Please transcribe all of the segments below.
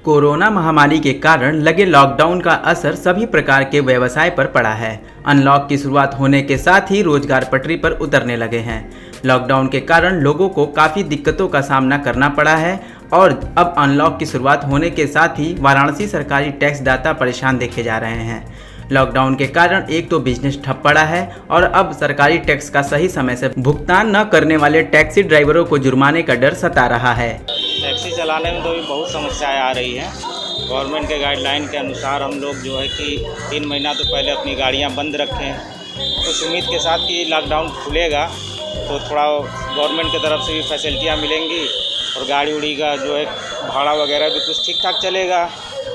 Corona महामारी के कारण लगे लॉकडाउन का असर सभी प्रकार के व्यवसाय पर पड़ा है। अनलॉक की शुरुआत होने के साथ ही रोजगार पटरी पर उतरने लगे हैं। लॉकडाउन के कारण लोगों को काफ़ी दिक्कतों का सामना करना पड़ा है और अब अनलॉक की शुरुआत होने के साथ ही वाराणसी सरकारी टैक्स दाता परेशान देखे जा रहे हैं। लॉकडाउन के कारण एक तो बिजनेस ठप पड़ा है और अब सरकारी टैक्स का सही समय से भुगतान न करने वाले टैक्सी ड्राइवरों को जुर्माने का डर सता रहा है। टैक्सी चलाने में तो अभी बहुत समस्याएं आ रही हैं। गवर्नमेंट के गाइडलाइन के अनुसार हम लोग जो है कि 3 महीना तो पहले अपनी गाड़ियां बंद रखें, कुछ उम्मीद के साथ कि लॉकडाउन खुलेगा तो थोड़ा गवर्नमेंट की तरफ से भी फैसिलिटियाँ मिलेंगी और गाड़ी उड़ी का जो है भाड़ा वगैरह भी कुछ ठीक ठाक चलेगा।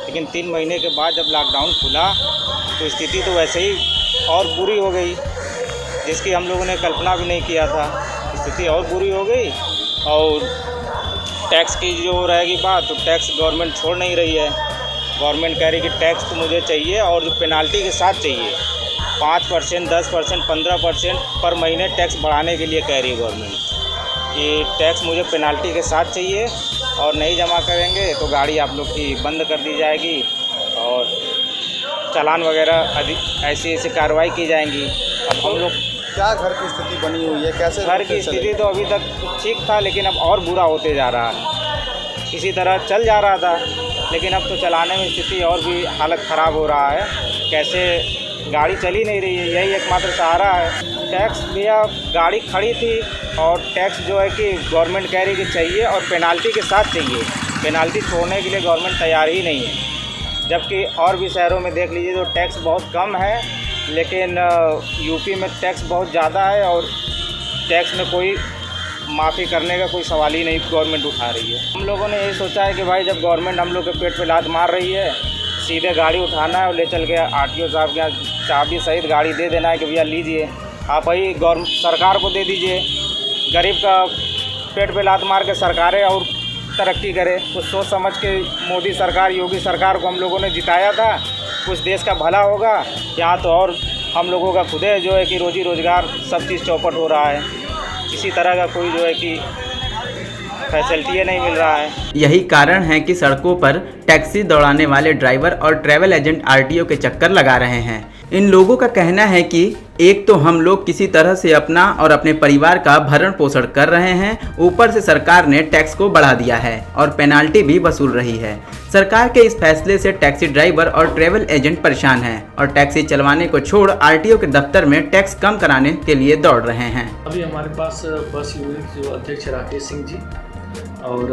लेकिन 3 महीने के बाद जब लॉकडाउन खुला तो स्थिति तो वैसे ही और बुरी हो गई, जिसकी हम लोगों ने कल्पना भी नहीं किया था। स्थिति और बुरी हो गई और टैक्स की जो रहेगी बात, तो टैक्स गवर्नमेंट छोड़ नहीं रही है। गवर्नमेंट कह रही है कि टैक्स तो मुझे चाहिए और जो पेनाल्टी के साथ चाहिए 5%, 10%, 15% पर महीने टैक्स बढ़ाने के लिए कह रही है गवर्नमेंट कि टैक्स मुझे पेनाल्टी के साथ चाहिए और नहीं जमा करेंगे तो गाड़ी आप लोग की बंद कर दी जाएगी और चालान वगैरह ऐसी कार्रवाई की जाएंगी। अब हम लोग क्या घर की स्थिति बनी हुई है, कैसे घर की स्थिति तो अभी तक ठीक था लेकिन अब और बुरा होते जा रहा है। इसी तरह चल जा रहा था लेकिन अब तो चलाने में स्थिति और भी हालत ख़राब हो रहा है। कैसे गाड़ी चल ही नहीं रही है, यही एकमात्र सहारा है। टैक्स भैया गाड़ी खड़ी थी और टैक्स जो है कि गवर्नमेंट कह रही कि चाहिए और पेनाल्टी के साथ चाहिए। पेनाल्टी छोड़ने के लिए गवर्नमेंट तैयार ही नहीं है, जबकि और भी शहरों में देख लीजिए तो टैक्स बहुत कम है लेकिन यूपी में टैक्स बहुत ज़्यादा है और टैक्स में कोई माफ़ी करने का कोई सवाल ही नहीं गवर्नमेंट उठा रही है। हम लोगों ने यही सोचा है कि भाई जब गवर्नमेंट हम लोग के पेट पे लात मार रही है, सीधे गाड़ी उठाना है और ले चल के आरटीओ साहब के यहाँ चाबी सहित गाड़ी दे देना है कि भैया लीजिए, आप वही सरकार को दे दीजिए। गरीब का पेट पे लात मार के सरकारें और तरक्की करे। कुछ सोच समझ के मोदी सरकार, योगी सरकार को हम लोगों ने जिताया था, कुछ देश का भला होगा। यहाँ तो और हम लोगों का खुदे जो है कि रोजी रोज़गार सब चीज़ चौपट हो रहा है। किसी तरह का कोई जो है कि फैसिलिटी नहीं मिल रहा है। यही कारण है कि सड़कों पर टैक्सी दौड़ाने वाले ड्राइवर और ट्रैवल एजेंट आरटीओ के चक्कर लगा रहे हैं। इन लोगों का कहना है कि एक तो हम लोग किसी तरह से अपना और अपने परिवार का भरण पोषण कर रहे हैं, ऊपर से सरकार ने टैक्स को बढ़ा दिया है और पेनाल्टी भी वसूल रही है। सरकार के इस फैसले से टैक्सी ड्राइवर और ट्रैवल एजेंट परेशान हैं और टैक्सी चलवाने को छोड़ आरटीओ के दफ्तर में टैक्स कम कराने के लिए दौड़ रहे हैं। अभी हमारे पास बस यूनिट जो अध्यक्ष राकेश सिंह जी और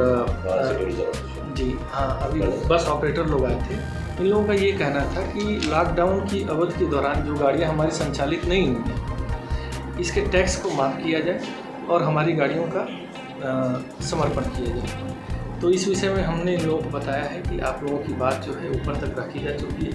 जी हाँ, अभी बस ऑपरेटर लोग आए थे। इन लोगों का ये कहना था कि लॉकडाउन की अवधि के दौरान जो गाड़ियां हमारी संचालित नहीं हुई, इसके टैक्स को माफ़ किया जाए और हमारी गाड़ियों का समर्पण किया जाए। तो इस विषय में हमने इन लोगों को बताया है कि आप लोगों की बात जो है ऊपर तक रखी जा चुकी है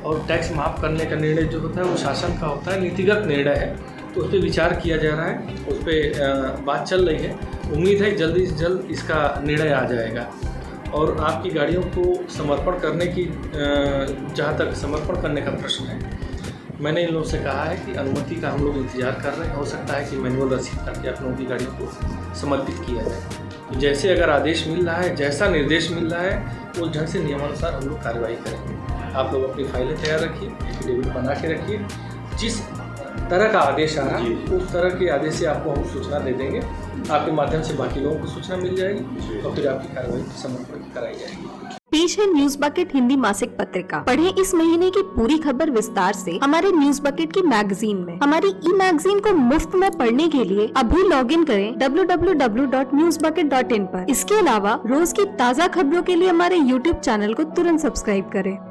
और टैक्स माफ़ करने का निर्णय जो होता है वो शासन का होता है, नीतिगत निर्णय है, तो उस पर विचार किया जा रहा है, उस पर बात चल रही है। उम्मीद है जल्दी से जल्द इसका निर्णय आ जाएगा और आपकी गाड़ियों को समर्पण करने की, जहाँ तक समर्पण करने का प्रश्न है, मैंने इन लोगों से कहा है कि अनुमति का हम लोग इंतज़ार कर रहे हैं। हो सकता है कि मैनुअल रसीद करके आप लोगों की गाड़ियों को समर्पित किया जाए। तो जैसे अगर आदेश मिल रहा है, जैसा निर्देश मिल रहा है, उस ढंग से नियमानुसार हम लोग कार्रवाई करेंगे। आप लोग अपनी फाइलें तैयार रखिए, एफिडेविट बना के रखिए। जिस तरह का आदेश आ रहा है उस तरह के आदेश से आपको हम सूचना दे देंगे। आपके माध्यम से बाकी लोगों को सूचना मिल जाएगी और फिर आपकी कार्रवाई समर्पण कराई जाएगी। पेश है न्यूज बकेट हिंदी मासिक पत्रिका। पढ़ें इस महीने की पूरी खबर विस्तार से हमारे न्यूज बकेट की मैगजीन में। हमारी ई मैगजीन को मुफ्त में पढ़ने के लिए अभी लॉगिन करें www.newsbucket.in पर। इसके अलावा रोज की ताज़ा खबरों के लिए हमारे YouTube चैनल को तुरंत सब्सक्राइब करें।